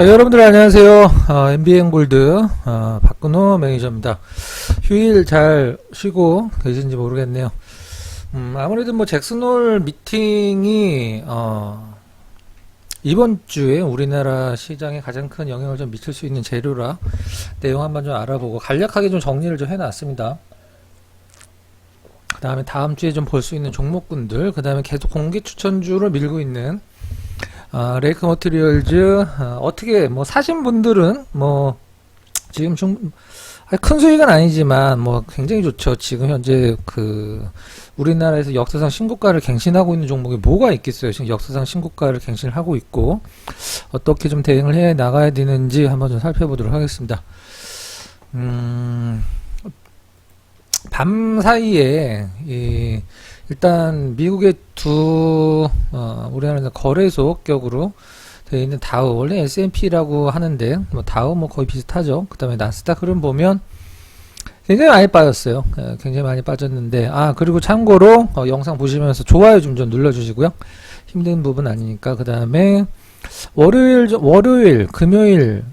여러분들 안녕하세요. MBN 골드 박근호 매니저입니다. 휴일 잘 쉬고 계신지 모르겠네요. 아무래도 뭐 잭슨홀 미팅이 이번 주에 우리나라 시장에 가장 큰 영향을 좀 미칠 수 있는 재료라 내용 한번 좀 알아보고 간략하게 좀 정리를 좀 해놨습니다. 그 다음에 다음 주에 좀 볼 수 있는 종목군들, 그 다음에 계속 공개 추천주를 밀고 있는 레이크 머티리얼즈, 어떻게 뭐 사신 분들은 뭐 지금 좀 큰 수익은 아니지만 뭐 굉장히 좋죠. 지금 현재 그 우리나라에서 역사상 신고가를 갱신하고 있는 종목이 뭐가 있겠어요. 지금 역사상 신고가를 갱신을 하고 있고 어떻게 좀 대응을 해 나가야 되는지 한번 좀 살펴보도록 하겠습니다. 밤 사이에 일단 미국의 우리나라 거래소격으로 되어 있는 다우, 원래 S&P라고 하는데 뭐 다우 뭐 거의 비슷하죠. 그 다음에 나스닥 흐름 보면 굉장히 많이 빠졌어요. 굉장히 많이 빠졌는데, 그리고 참고로 영상 보시면서 좋아요 좀 눌러주시고요. 힘든 부분 아니니까. 그 다음에 월요일, 금요일,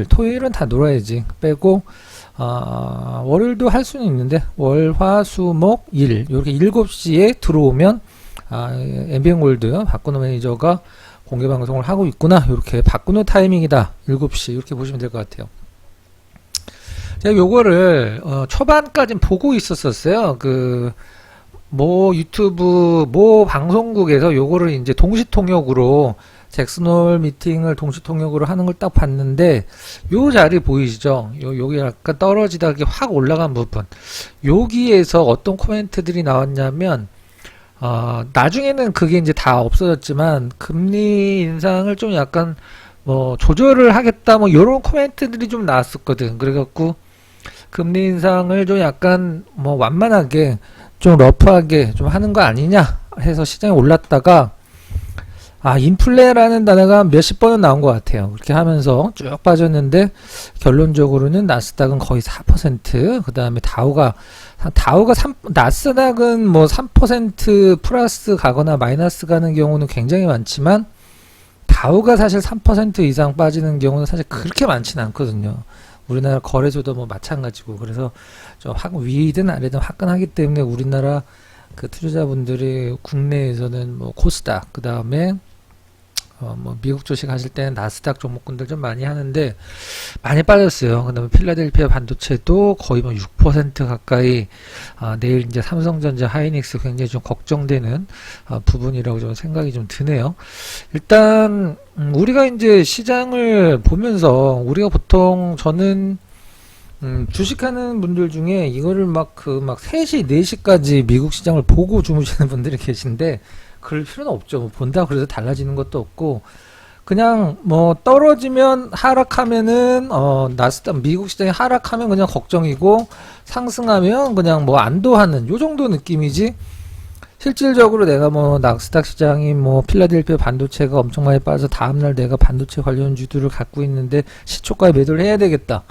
토요일은 다 놀아야지 빼고 월요일도 할 수는 있는데 월, 화, 수, 목, 일 이렇게 7시에 들어오면 MBN 골드 박근호 매니저가 공개 방송을 하고 있구나, 이렇게 박근호 타이밍이다 7시 이렇게 보시면 될 것 같아요. 제가 요거를 초반까진 보고 있었어요. 뭐 유튜브 뭐 방송국에서 요거를 이제 동시통역으로 잭슨홀 미팅을 동시통역으로 하는 걸 딱 봤는데, 요 자리 보이시죠? 여기 약간 떨어지다가 확 올라간 부분, 여기에서 어떤 코멘트들이 나왔냐면, 나중에는 그게 이제 다 없어졌지만 금리 인상을 좀 약간 뭐 조절을 하겠다 뭐 요런 코멘트들이 좀 나왔었거든. 그래갖고 금리 인상을 좀 약간 뭐 완만하게 좀 러프하게 좀 하는 거 아니냐 해서 시장이 올랐다가 인플레라는 단어가 몇십 번은 나온 것 같아요. 그렇게 하면서 쭉 빠졌는데 결론적으로는 나스닥은 거의 4%, 그 다음에 나스닥은 뭐 3% 플러스 가거나 마이너스 가는 경우는 굉장히 많지만 다우가 사실 3% 이상 빠지는 경우는 사실 그렇게 많지는 않거든요. 우리나라 거래소도 뭐 마찬가지고, 그래서 좀 위든 아래든 화끈하기 때문에 우리나라 그 투자자분들이 국내에서는 뭐 코스닥, 그 다음에 뭐 미국 주식 하실 때는 나스닥 종목군들 좀 많이 하는데 많이 빠졌어요. 그 다음에 필라델피아 반도체도 거의 뭐 6% 가까이, 내일 이제 삼성전자, 하이닉스 굉장히 좀 걱정되는 부분이라고 좀 생각이 좀 드네요. 일단 우리가 이제 시장을 보면서 우리가 보통 저는 주식하는 분들 중에 이거를 막 3시, 4시까지 미국 시장을 보고 주무시는 분들이 계신데 그럴 필요는 없죠. 뭐 본다고 그래서 달라지는 것도 없고, 그냥 뭐 떨어지면 하락하면은 나스닥 미국 시장이 하락하면 그냥 걱정이고 상승하면 그냥 뭐 안도하는 요 정도 느낌이지, 실질적으로 내가 뭐 나스닥 시장이 뭐 필라델피아 반도체가 엄청 많이 빠져서 다음날 내가 반도체 관련주들을 갖고 있는데 시초가에 매도를 해야 되겠다,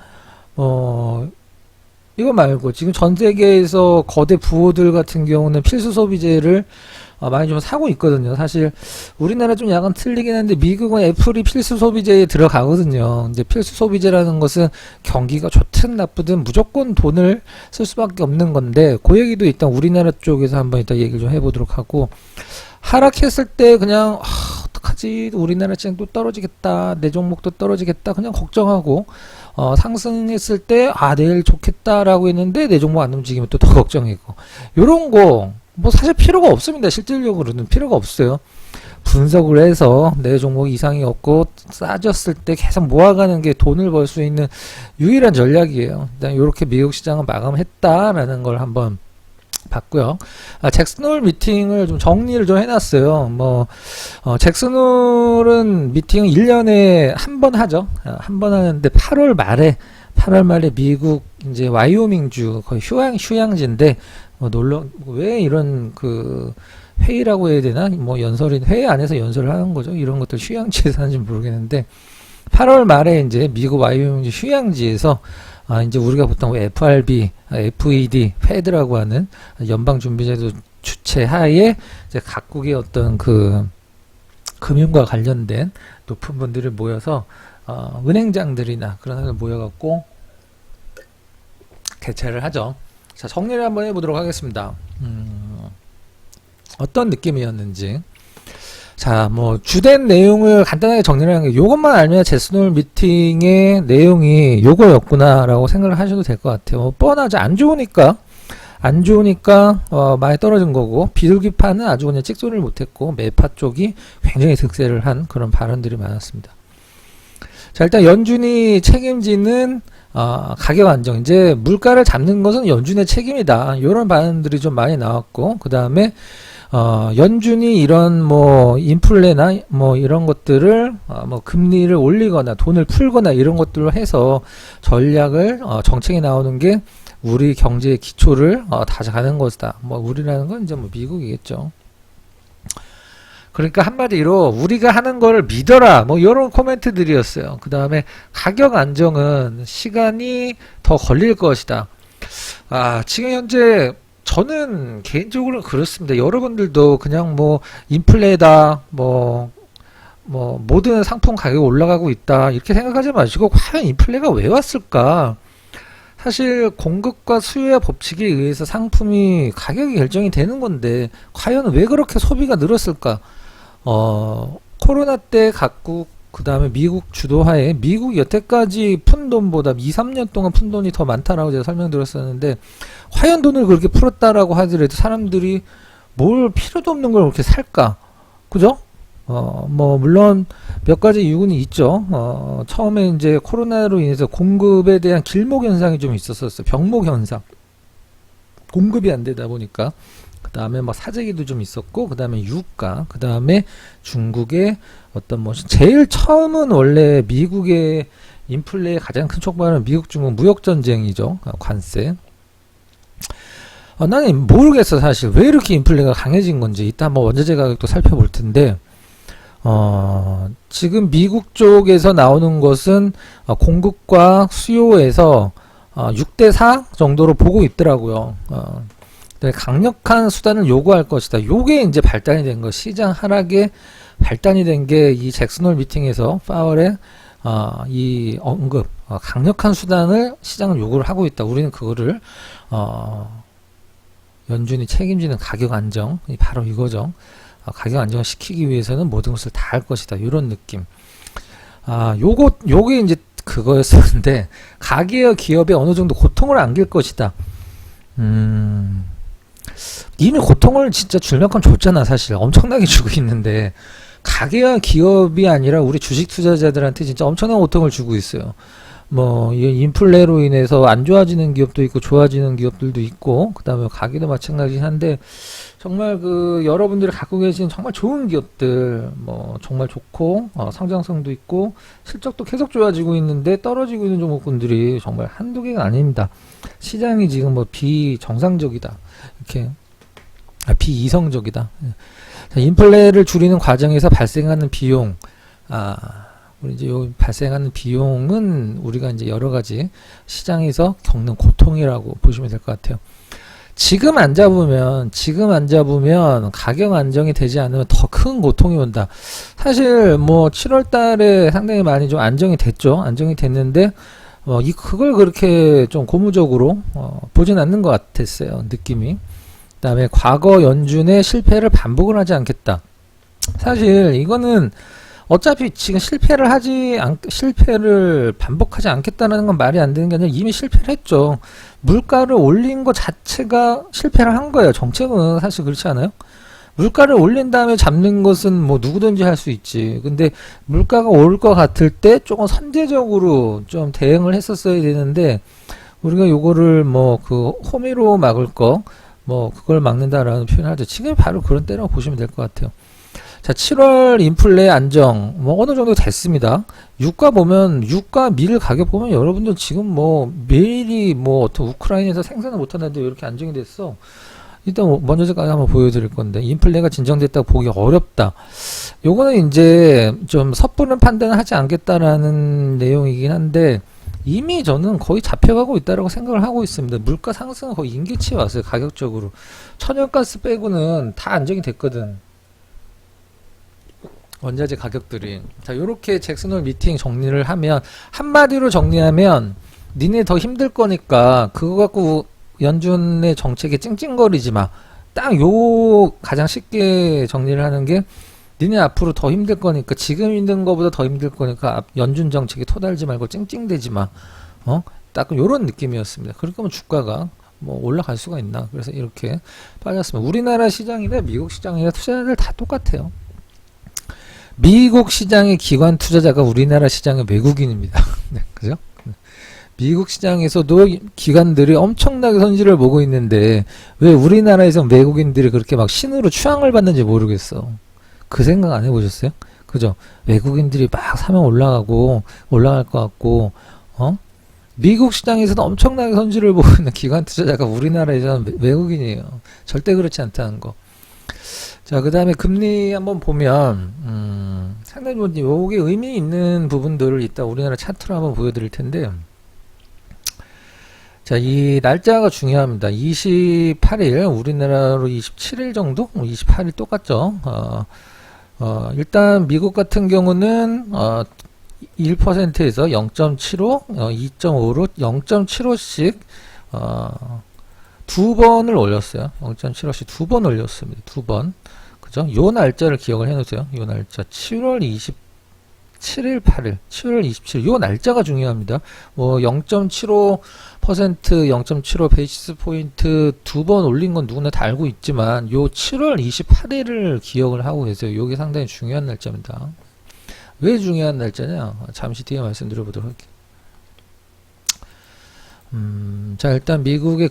이거 말고 지금 전 세계에서 거대 부호들 같은 경우는 필수 소비재를 많이 좀 사고 있거든요. 사실 우리나라 좀 약간 틀리긴 한데 미국은 애플이 필수 소비재에 들어가거든요. 이제 필수 소비재라는 것은 경기가 좋든 나쁘든 무조건 돈을 쓸 수밖에 없는 건데, 그 얘기도 일단 우리나라 쪽에서 한번 이따 얘기를 좀 해보도록 하고, 하락했을 때 그냥 어떡하지, 우리나라 시장 또 떨어지겠다, 내 종목도 떨어지겠다 그냥 걱정하고, 상승했을 때 내일 좋겠다라고 했는데 내 종목 안 움직이면 또 더 걱정이고, 요런 거 뭐 사실 필요가 없습니다. 실질적으로는 필요가 없어요. 분석을 해서 내 종목 이상이 없고 싸졌을 때 계속 모아가는 게 돈을 벌 수 있는 유일한 전략이에요. 일단 이렇게 미국 시장은 마감했다라는 걸 한번 봤고요. 잭슨홀 미팅을 좀 정리를 좀 해놨어요. 잭슨홀은 미팅은 1년에 한 번 하죠. 한 번 하는데 8월 말에 미국 이제 와이오밍주 거의 휴양지인데 왜 이런 회의라고 해야 되나? 뭐 회의 안에서 연설을 하는 거죠. 이런 것들 휴양지에서 하는지 모르겠는데 8월 말에 이제 미국 와이오밍주 휴양지에서 이제 우리가 보통 FRB, FED, 페드라고 하는 연방준비제도 주최하에 이제 각국의 어떤 금융과 관련된 높은 분들이 모여서 은행장들이나 그런 사람들 모여갖고 개최를 하죠. 자, 정리를 한번 해보도록 하겠습니다. 어떤 느낌이었는지. 자, 뭐 주된 내용을 간단하게 정리를 하는 게 요것만 알면 제스놀 미팅의 내용이 요거였구나라고 생각을 하셔도 될 것 같아요. 뻔하죠. 안 좋으니까 많이 떨어진 거고, 비둘기파는 아주 그냥 찍소리를 못했고, 매파 쪽이 굉장히 득세를 한 그런 발언들이 많았습니다. 자, 일단 연준이 책임지는 가격 안정, 이제 물가를 잡는 것은 연준의 책임이다, 이런 발언들이 좀 많이 나왔고, 그 다음에 연준이 이런 뭐 인플레나 뭐 이런 것들을 뭐 금리를 올리거나 돈을 풀거나 이런 것들로 해서 전략을 정책이 나오는 게 우리 경제의 기초를 다져가는 것이다. 뭐 우리라는 건 이제 뭐 미국이겠죠. 그러니까 한마디로 우리가 하는 걸 믿어라, 뭐 이런 코멘트들이었어요. 그 다음에 가격 안정은 시간이 더 걸릴 것이다. 지금 현재 저는 개인적으로 그렇습니다. 여러분들도 그냥 뭐 인플레다, 뭐 모든 상품 가격이 올라가고 있다, 이렇게 생각하지 마시고, 과연 인플레가 왜 왔을까? 사실 공급과 수요의 법칙에 의해서 상품이 가격이 결정이 되는 건데, 과연 왜 그렇게 소비가 늘었을까? 코로나 때 각국, 그 다음에 미국 주도하에, 미국 여태까지 푼 돈보다 2, 3년 동안 푼 돈이 더 많다라고 제가 설명드렸었는데, 과연 돈을 그렇게 풀었다라고 하더라도 사람들이 뭘 필요도 없는 걸 그렇게 살까? 그죠? 뭐 물론 몇 가지 이유는 있죠. 처음에 이제 코로나로 인해서 공급에 대한 길목 현상이 좀 있었었어요. 병목 현상. 공급이 안 되다 보니까. 그 다음에 뭐 사재기도 좀 있었고, 그 다음에 유가, 그 다음에 중국의 어떤 뭐 제일 처음은 원래 미국의 인플레의 가장 큰 촉발은 미국 중국 무역 전쟁이죠. 관세. 나는 모르겠어, 사실 왜 이렇게 인플레가 강해진 건지. 이따 한번 원자재 가격도 살펴볼 텐데, 지금 미국 쪽에서 나오는 것은 공급과 수요에서 6대4 정도로 보고 있더라고요. 강력한 수단을 요구할 것이다. 요게 이제 발단이 된 거, 시장 하락에 발단이 된 게 이 잭슨홀 미팅에서 파월의 이 언급, 강력한 수단을 시장은 요구를 하고 있다. 우리는 그거를 연준이 책임지는 가격 안정, 바로 이거죠. 가격 안정을 시키기 위해서는 모든 것을 다 할 것이다, 이런 느낌. 요게 이제 그거였었는데, 가계와 기업에 어느 정도 고통을 안길 것이다. 이미 고통을 진짜 줄 만큼 줬잖아. 사실 엄청나게 주고 있는데, 가계와 기업이 아니라 우리 주식 투자자들한테 진짜 엄청난 고통을 주고 있어요. 뭐 이 인플레로 인해서 안 좋아지는 기업도 있고 좋아지는 기업들도 있고, 그 다음에 가계도 마찬가지긴 한데, 정말 그 여러분들이 갖고 계신 정말 좋은 기업들, 뭐 정말 좋고 성장성도 있고 실적도 계속 좋아지고 있는데 떨어지고 있는 종목군들이 정말 한두 개가 아닙니다. 시장이 지금 뭐 비정상적이다, 이렇게 비이성적이다. 인플레를 줄이는 과정에서 발생하는 비용, 우리 이제 요 발생하는 비용은 우리가 이제 여러 가지 시장에서 겪는 고통이라고 보시면 될 것 같아요. 지금 안 잡으면 가격 안정이 되지 않으면 더 큰 고통이 온다. 사실 뭐 7월 달에 상당히 많이 좀 안정이 됐죠. 안정이 됐는데 그걸 그렇게 좀 고무적으로 보진 않는 것 같았어요, 느낌이. 그 다음에 과거 연준의 실패를 반복을 하지 않겠다. 사실 이거는 어차피 지금 실패를 반복하지 않겠다는 건 말이 안 되는 게 아니라 이미 실패를 했죠. 물가를 올린 것 자체가 실패를 한 거예요. 정책은 사실 그렇지 않아요? 물가를 올린 다음에 잡는 것은 뭐 누구든지 할 수 있지. 근데 물가가 오를 것 같을 때 조금 선제적으로 좀 대응을 했었어야 되는데, 우리가 요거를 뭐 그 호미로 막을 거, 뭐 그걸 막는다라는 표현을 하죠. 지금 바로 그런 때라고 보시면 될 것 같아요. 자, 7월 인플레 안정 뭐 어느 정도 됐습니다. 유가 밀 가격 보면 여러분들 지금 뭐 매일이 뭐 어떤 우크라이나에서 생산을 못하는데 왜 이렇게 안정이 됐어? 일단 먼저 제가 한번 보여드릴 건데, 인플레가 진정됐다고 보기 어렵다. 요거는 이제 좀 섣부른 판단을 하지 않겠다라는 내용이긴 한데, 이미 저는 거의 잡혀가고 있다라고 생각을 하고 있습니다. 물가 상승은 거의 임계치에 왔어요. 가격적으로 천연가스 빼고는 다 안정이 됐거든. 원자재 가격들이. 자, 요렇게 잭슨홀 미팅 정리를 하면, 한마디로 정리하면 니네 더 힘들 거니까 그거 갖고 연준의 정책에 찡찡거리지 마. 딱 요 가장 쉽게 정리를 하는 게, 니네 앞으로 더 힘들 거니까, 지금 힘든 거보다 더 힘들 거니까 연준 정책에 토달지 말고 찡찡대지 마. 딱 요런 느낌이었습니다. 그렇게 하면 주가가 뭐 올라갈 수가 있나. 그래서 이렇게 빠졌습니다. 우리나라 시장이나 미국 시장이나 투자자들 다 똑같아요. 미국 시장의 기관 투자자가 우리나라 시장의 외국인입니다. 네, 그죠? 미국 시장에서도 기관들이 엄청나게 손실을 보고 있는데 왜 우리나라에서 외국인들이 그렇게 막 신으로 추앙을 받는지 모르겠어. 그 생각 안 해보셨어요? 그죠? 외국인들이 막 사면 올라갈 것 같고, 미국 시장에서도 엄청나게 손실을 보고 있는 기관 투자자가 우리나라에서는 외국인이에요. 절대 그렇지 않다는 거. 자, 그 다음에 금리 한번 보면, 상당히 뭐, 요게 의미 있는 부분들을 이따 우리나라 차트로 한번 보여드릴 텐데, 자, 이 날짜가 중요합니다. 28일, 우리나라로 27일 정도? 28일 똑같죠? 일단 미국 같은 경우는, 1%에서 0.75, 2.5로 0.75씩, 두 번을 올렸어요. 0.75씩 두 번 올렸습니다. 두 번. 그죠? 요 날짜를 기억을 해 놓으세요. 요 날짜. 7월 27일, 8일. 7월 27일. 요 날짜가 중요합니다. 뭐, 0.75%, 0.75 베이시스 포인트 두 번 올린 건 누구나 다 알고 있지만, 요 7월 28일을 기억을 하고 계세요. 요게 상당히 중요한 날짜입니다. 왜 중요한 날짜냐? 잠시 뒤에 말씀드려보도록 할게요. 자, 일단 미국의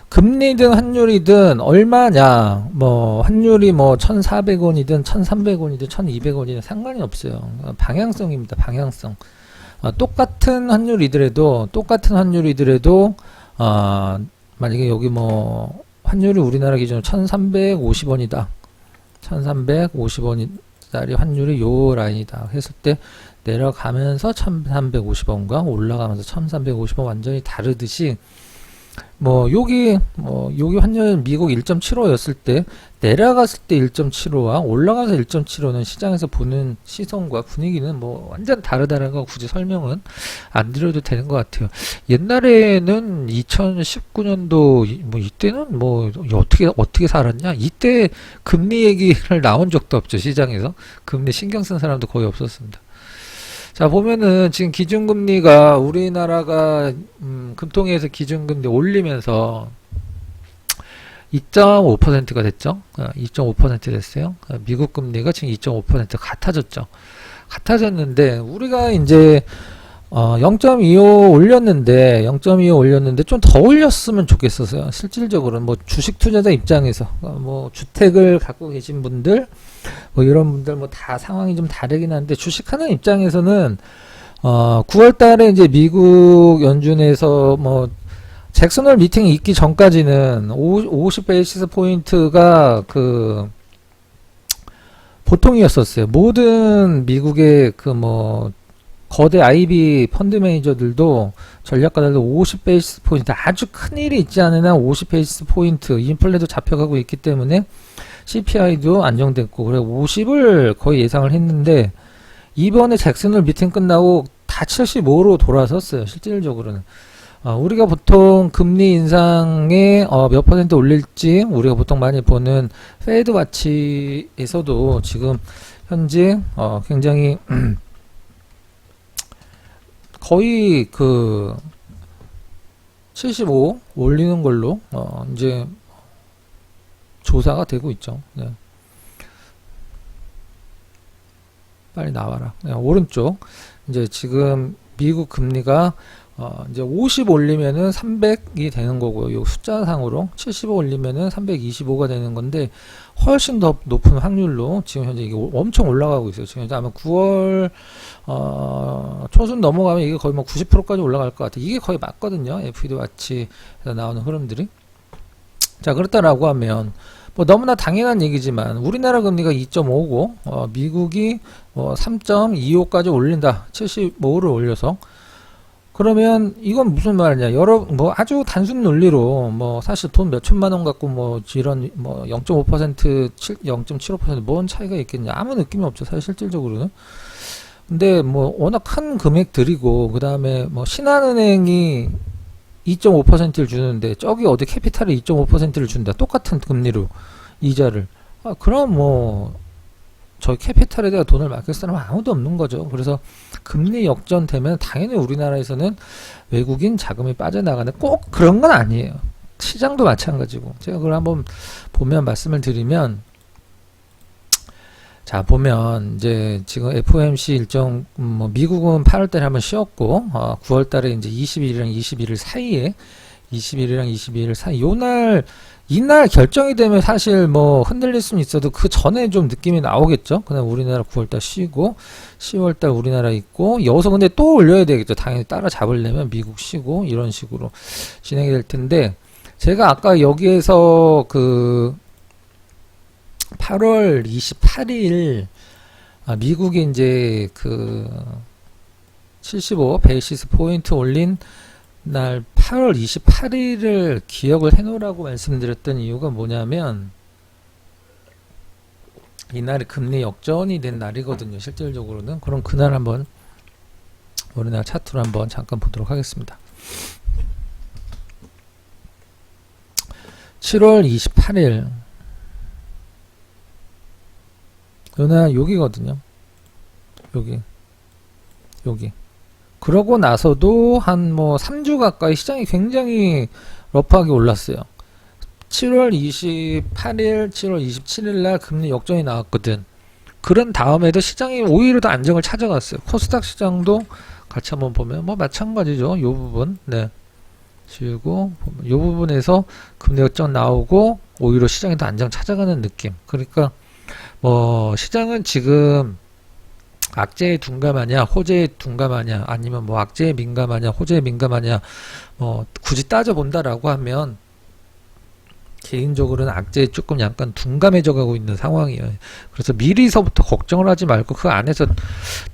금리든 환율이든 얼마냐, 뭐, 환율이 뭐, 1,400원이든, 1,300원이든, 1,200원이든 상관이 없어요. 방향성입니다, 방향성. 똑같은 환율이더라도, 만약에 여기 뭐, 환율이 우리나라 기준으로 1,350원이다. 1,350원이, 달이 환율이 요 라인이다 했을 때 내려가면서 1350원과 올라가면서 1350원 완전히 다르듯이 여기 환율 미국 1.75였을 때 내려갔을 때 1.75와 올라가서 1.75는 시장에서 보는 시선과 분위기는 뭐 완전 다르다는 거 굳이 설명은 안 드려도 되는 것 같아요. 옛날에는 2019년도 뭐 이때는 뭐 어떻게 살았냐? 이때 금리 얘기를 나온 적도 없죠. 시장에서 금리 신경 쓴 사람도 거의 없었습니다. 자, 보면은 지금 기준금리가 우리나라가 금통위에서 기준금리 올리면서 2.5%가 됐죠. 2.5% 됐어요. 미국 금리가 지금 2.5% 같아졌죠. 같아졌는데 우리가 이제 0.25 올렸는데 좀 더 올렸으면 좋겠었어요. 실질적으로는 뭐 주식 투자자 입장에서 뭐 주택을 갖고 계신 분들 뭐 이런 분들 뭐 다 상황이 좀 다르긴 한데 주식하는 입장에서는 9월 달에 이제 미국 연준에서 뭐 잭슨홀 미팅이 있기 전까지는 50 베이시스 포인트가 그 보통이었었어요. 모든 미국의 그 뭐 거대 IB 펀드 매니저들도 전략가들도 50 베이시스 포인트 아주 큰 일이 있지 않으나 50 베이시스 포인트 인플레도 잡혀가고 있기 때문에 CPI도 안정됐고 그래 50을 거의 예상을 했는데 이번에 잭슨홀 미팅 끝나고 다 75로 돌아섰어요. 실질적으로는 우리가 보통 금리 인상에 몇 퍼센트 올릴지 우리가 보통 많이 보는 페드 와치에서도 지금 현재 굉장히 거의 그 75 올리는 걸로 이제 조사가 되고 있죠. 네. 빨리 나와라. 네, 오른쪽 이제 지금 미국 금리가 이제 50 올리면은 300이 되는 거고요. 요 숫자상으로 75 올리면은 325가 되는 건데 훨씬 더 높은 확률로 지금 현재 이게 엄청 올라가고 있어요. 지금 현재 아마 9월 초순 넘어가면 이게 거의 뭐 90%까지 올라갈 것 같아요. 이게 거의 맞거든요. FED 와치에서 나오는 흐름들이. 자, 그렇다라고 하면 뭐 너무나 당연한 얘기지만 우리나라 금리가 2.5고 미국이 3.25까지 올린다. 75를 올려서 그러면 이건 무슨 말이냐? 여러 뭐 아주 단순 논리로 뭐 사실 돈 몇 천만 원 갖고 뭐 이런 뭐 0.5% 0.75%뭔 차이가 있겠냐? 아무 느낌이 없죠. 사실 실질적으로는. 근데 뭐 워낙 큰 금액들이고 그다음에 뭐 신한은행이 2.5%를 주는데 저기 어디 캐피탈이 2.5%를 준다. 똑같은 금리로 이자를. 그럼 뭐 저희 캐피탈에다가 돈을 맡길 사람은 아무도 없는 거죠. 그래서 금리 역전되면 당연히 우리나라에서는 외국인 자금이 빠져나가는 꼭 그런 건 아니에요. 시장도 마찬가지고. 제가 그걸 한번 보면 말씀을 드리면 자 보면 이제 지금 FOMC 일정 뭐 미국은 8월달에 한번 쉬었고 9월달에 이제 20일이랑 21일 사이에 20일이랑 22일 사이 요날 이날 결정이 되면 사실 뭐 흔들릴 수는 있어도 그 전에 좀 느낌이 나오겠죠. 그다음 우리나라 9월달 쉬고 10월달 우리나라 있고 여기서 근데 또 올려야 되겠죠. 당연히 따라잡으려면 미국 쉬고 이런 식으로 진행이 될 텐데 제가 아까 여기에서 그 8월 28일 미국이 이제 그 75 베이시스 포인트 올린 날 8월 28일을 기억을 해놓으라고 말씀드렸던 이유가 뭐냐면 이날이 금리 역전이 된 날이거든요. 실질적으로는. 그럼 그날 한번 우리나라 차트로 한번 잠깐 보도록 하겠습니다. 7월 28일 요날 여기거든요. 여기 그러고 나서도 한 뭐 3주 가까이 시장이 굉장히 러프하게 올랐어요. 7월 28일, 7월 27일 날 금리 역전이 나왔거든. 그런 다음에도 시장이 오히려 더 안정을 찾아갔어요. 코스닥 시장도 같이 한번 보면 뭐 마찬가지죠. 요 부분. 네. 지우고 요 부분에서 금리 역전 나오고 오히려 시장이 더 안정 찾아가는 느낌. 그러니까 뭐 시장은 지금 악재에 둔감하냐, 호재에 둔감하냐, 아니면 뭐 악재에 민감하냐, 호재에 민감하냐, 뭐 굳이 따져본다라고 하면 개인적으로는 악재에 조금 약간 둔감해져 가고 있는 상황이에요. 그래서 미리서부터 걱정을 하지 말고 그 안에서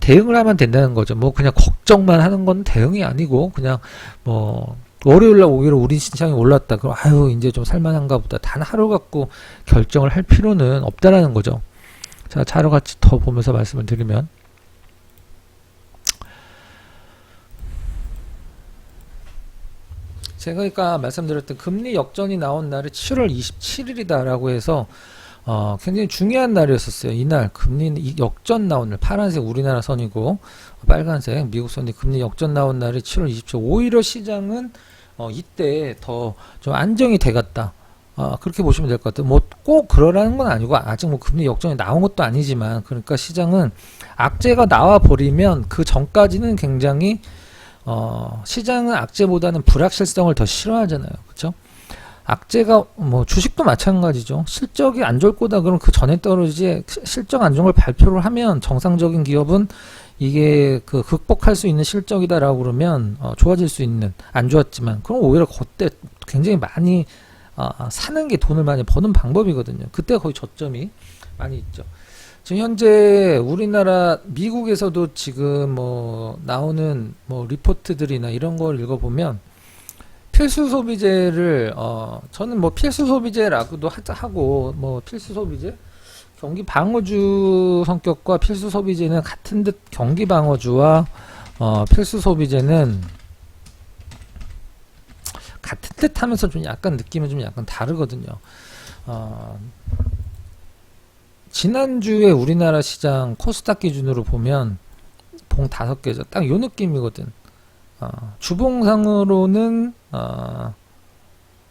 대응을 하면 된다는 거죠. 뭐 그냥 걱정만 하는 건 대응이 아니고 그냥 뭐 월요일날 오히려 우리 시장이 올랐다. 그럼 아유 이제 좀 살만한가 보다. 단 하루 갖고 결정을 할 필요는 없다라는 거죠. 자, 차로 같이 더 보면서 말씀을 드리면 제가 그러니까 말씀드렸던 금리 역전이 나온 날이 7월 27일이다 라고 해서 굉장히 중요한 날이었었어요. 이날 금리 역전 나온 날 파란색 우리나라 선이고 빨간색 미국 선이 금리 역전 나온 날이 7월 27일 오히려 시장은 이때 더 좀 안정이 돼갔다. 그렇게 보시면 될 것 같아요. 뭐 꼭 그러라는 건 아니고 아직 뭐 금리 역전이 나온 것도 아니지만 그러니까 시장은 악재가 나와 버리면 그 전까지는 굉장히 시장은 악재보다는 불확실성을 더 싫어하잖아요. 그렇죠? 악재가 뭐 주식도 마찬가지죠. 실적이 안 좋을 거다 그러면 그 전에 떨어지지 실적 안 좋은 걸 발표를 하면 정상적인 기업은 이게 그 극복할 수 있는 실적이다라고 그러면 좋아질 수 있는 안 좋았지만 그럼 오히려 그때 굉장히 많이 사는 게 돈을 많이 버는 방법이거든요. 그때가 거의 저점이 많이 있죠. 지금 현재 우리나라 미국에서도 지금 뭐 나오는 뭐 리포트들이나 이런 걸 읽어보면 필수 소비재를 저는 뭐 필수 소비재라고도 하고 뭐 필수 소비재 경기 방어주 성격과 필수 소비재는 같은 듯 경기 방어주와 필수 소비재는 같은 듯 하면서 좀 약간 느낌은 좀 약간 다르거든요. 지난주에 우리나라 시장 코스닥 기준으로 보면 봉 5개죠. 딱 요 느낌이거든. 주봉상으로는 뭐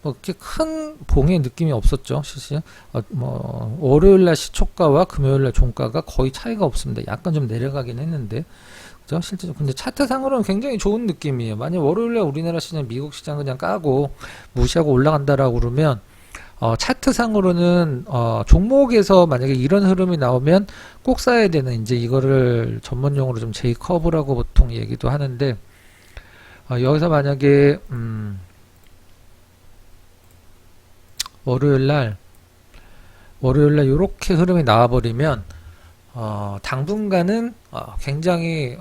그렇게 큰 봉의 느낌이 없었죠. 실제 뭐 월요일날 시초가와 금요일날 종가가 거의 차이가 없습니다. 약간 좀 내려가긴 했는데 그죠? 실제로 근데 차트상으로는 굉장히 좋은 느낌이에요. 만약 월요일날 우리나라 시장, 미국 시장 그냥 까고 무시하고 올라간다라고 그러면 차트상으로는 종목에서 만약에 이런 흐름이 나오면 꼭 사야 되는 이제 이거를 전문용어로 좀 J커브라고 보통 얘기도 하는데 여기서 만약에 월요일날 요렇게 흐름이 나와버리면 당분간은 굉장히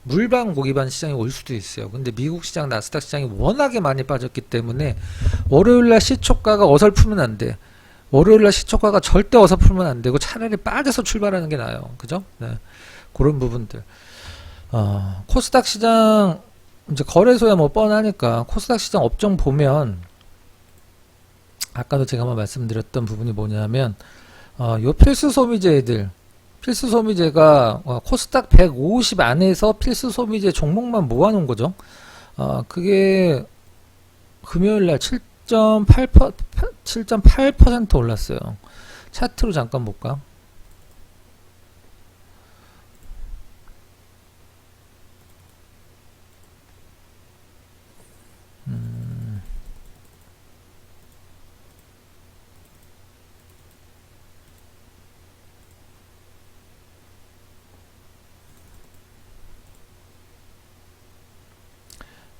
물방 고기반 시장이 올 수도 있어요. 근데 미국 시장 나스닥 시장이 워낙에 많이 빠졌기 때문에 월요일날 시초가가 어설프면 안 돼. 월요일날 시초가가 절대 어설프면 안 되고 차라리 빠져서 출발하는 게 나아요. 그죠? 네. 그런 부분들. 코스닥 시장 이제 거래소야 뭐 뻔하니까 코스닥 시장 업종 보면 아까도 제가 한번 말씀드렸던 부분이 뭐냐면 요 필수 소비재들 필수 소비재가 코스닥 150 안에서 필수 소비재 종목만 모아놓은 거죠. 그게 금요일날 7.8% 올랐어요. 차트로 잠깐 볼까?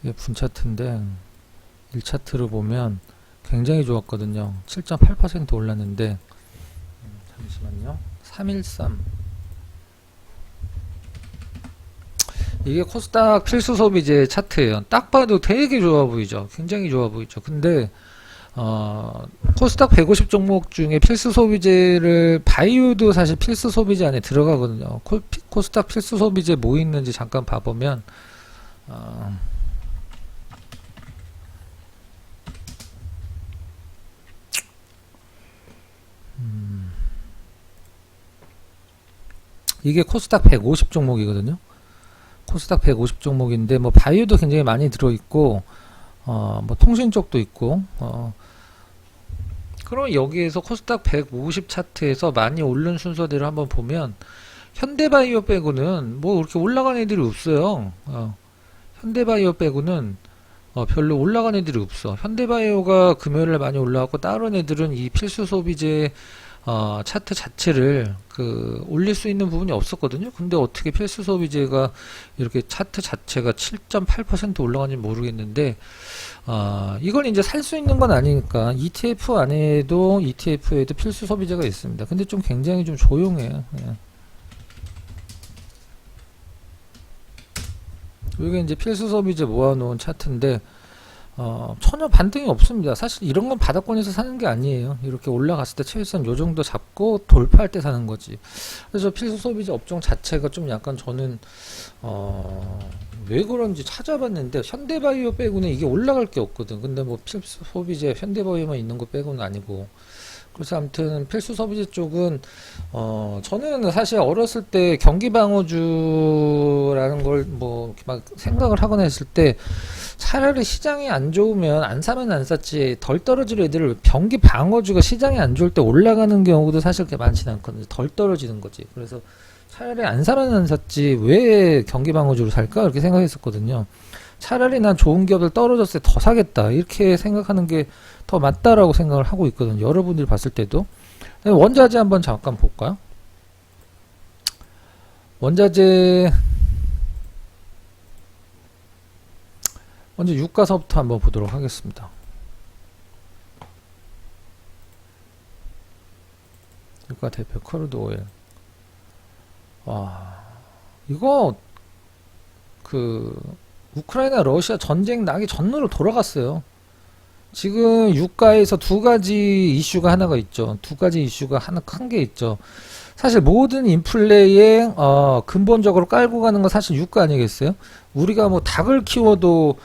이게 분차트인데 1차트로 보면 굉장히 좋았거든요. 7.8% 올랐는데 잠시만요. 313 이게 코스닥 필수 소비재 차트예요. 딱 봐도 되게 좋아 보이죠. 굉장히 좋아 보이죠. 근데 코스닥 150 종목 중에 필수 소비재를 바이오도 사실 필수 소비재 안에 들어가거든요. 코스닥 필수 소비재 뭐 있는지 잠깐 봐보면 이게 코스닥 150 종목이거든요. 코스닥 150 종목인데 뭐 바이오도 굉장히 많이 들어있고 뭐 통신 쪽도 있고 그럼 여기에서 코스닥 150 차트에서 많이 오른 순서대로 한번 보면 현대바이오 빼고는 뭐 그렇게 올라간 애들이 없어요. 현대바이오 빼고는 별로 올라간 애들이 없어. 현대바이오가 금요일에 많이 올라왔고 다른 애들은 이 필수 소비재 차트 자체를 올릴 수 있는 부분이 없었거든요. 근데 어떻게 필수 소비재가 이렇게 차트 자체가 7.8% 올라가는지 모르겠는데 이건 이제 살 수 있는 건 아니니까 ETF 안에도 ETF에도 필수 소비재가 있습니다. 근데 좀 굉장히 좀 조용해요. 예. 이게 이제 필수 소비재 모아놓은 차트인데 전혀 반등이 없습니다. 사실 이런 건 바닥권에서 사는 게 아니에요. 이렇게 올라갔을 때 최소한 요 정도 잡고 돌파할 때 사는 거지. 그래서 필수 소비재 업종 자체가 좀 약간 저는 왜 그런지 찾아봤는데 현대바이오 빼고는 이게 올라갈 게 없거든. 근데 뭐 필수 소비재 현대바이오만 있는 거 빼고는 아니고. 그래서 아무튼 필수 소비재 쪽은 저는 사실 어렸을 때 경기방어주라는 걸 뭐 막 생각을 하거나 했을 때 차라리 시장이 안 좋으면 안 사면 안 샀지 덜 떨어질 애들을 경기방어주가 시장이 안 좋을 때 올라가는 경우도 사실 그렇게 많지는 않거든요. 덜 떨어지는 거지. 그래서 차라리 안 사면 안 샀지 왜 경기방어주를 살까 이렇게 생각했었거든요. 차라리 난 좋은 기업들 떨어졌을 때 더 사겠다 이렇게 생각하는 게 더 맞다라고 생각을 하고 있거든요. 여러분들이 봤을 때도. 원자재 한번 잠깐 볼까요? 원자재 먼저 유가서부터 한번 보도록 하겠습니다. 유가 대표 크루드 오일. 와, 이거 우크라이나 러시아 전쟁 나기 전으로 돌아갔어요. 지금 유가에서 두 가지 이슈가 하나가 있죠. 두 가지 이슈가 하나 큰 게 있죠. 사실 모든 인플레에 근본적으로 깔고 가는 건 사실 유가 아니겠어요? 우리가 뭐 닭을 키워도